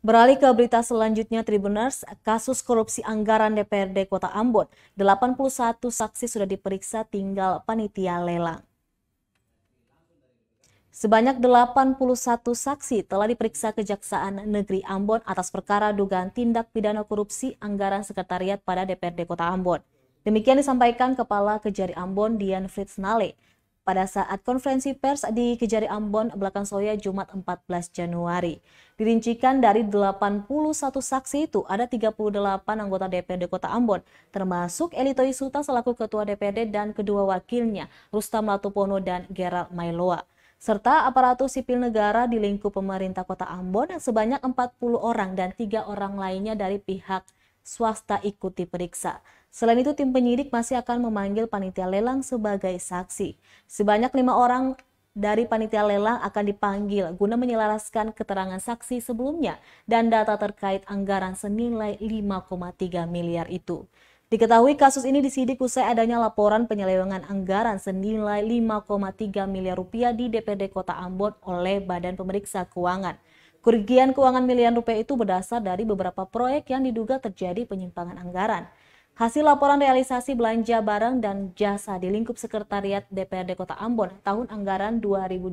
Beralih ke berita selanjutnya, Tribuners, kasus korupsi anggaran DPRD Kota Ambon, 81 saksi sudah diperiksa, tinggal panitia lelang. Sebanyak 81 saksi telah diperiksa Kejaksaan Negeri Ambon atas perkara dugaan tindak pidana korupsi anggaran sekretariat pada DPRD Kota Ambon. Demikian disampaikan Kepala Kejari Ambon Dian Fritsnale pada saat konferensi pers di Kejari Ambon Belakangsoya Jumat 14 Januari. Dirincikan dari 81 saksi itu ada 38 anggota DPRD Kota Ambon, termasuk Elito Isuta selaku Ketua DPRD dan kedua wakilnya Rustam Latupono dan Gerald Mailoa, serta aparatus sipil negara di lingkup pemerintah Kota Ambon sebanyak 40 orang dan 3 orang lainnya dari pihak swasta ikut diperiksa. Selain itu, tim penyidik masih akan memanggil panitia lelang sebagai saksi. Sebanyak 5 orang dari panitia lelang akan dipanggil guna menyelaraskan keterangan saksi sebelumnya dan data terkait anggaran senilai 5,3 miliar itu. Diketahui kasus ini disidik usai adanya laporan penyelewengan anggaran senilai 5,3 miliar rupiah di DPRD Kota Ambon oleh Badan Pemeriksa Keuangan. Kerugian keuangan miliaran rupiah itu berdasar dari beberapa proyek yang diduga terjadi penyimpangan anggaran. Hasil laporan realisasi belanja barang dan jasa di lingkup sekretariat DPRD Kota Ambon tahun anggaran 2020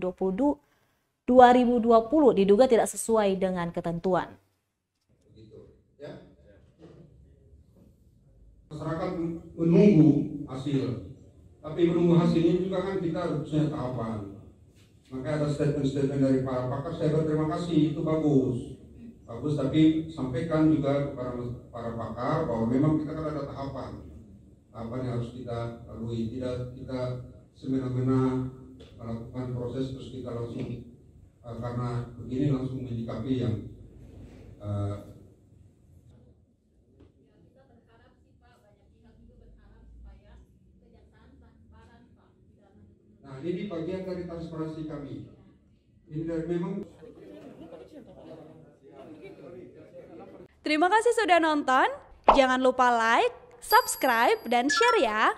diduga tidak sesuai dengan ketentuan. Masyarakat menunggu hasil, tapi menunggu hasilnya juga kan kita harus punya tahapan. Maka ada statement-statement dari para pakar, saya berterima kasih, itu bagus, tapi sampaikan juga kepada para pakar bahwa memang kita kan ada tahapan yang harus kita lalui, tidak kita semena-mena melakukan proses terus kita langsung karena begini langsung menyikapi yang ini bagian dari transparansi kami. Ini dari memang. Terima kasih sudah nonton. Jangan lupa like, subscribe, dan share ya.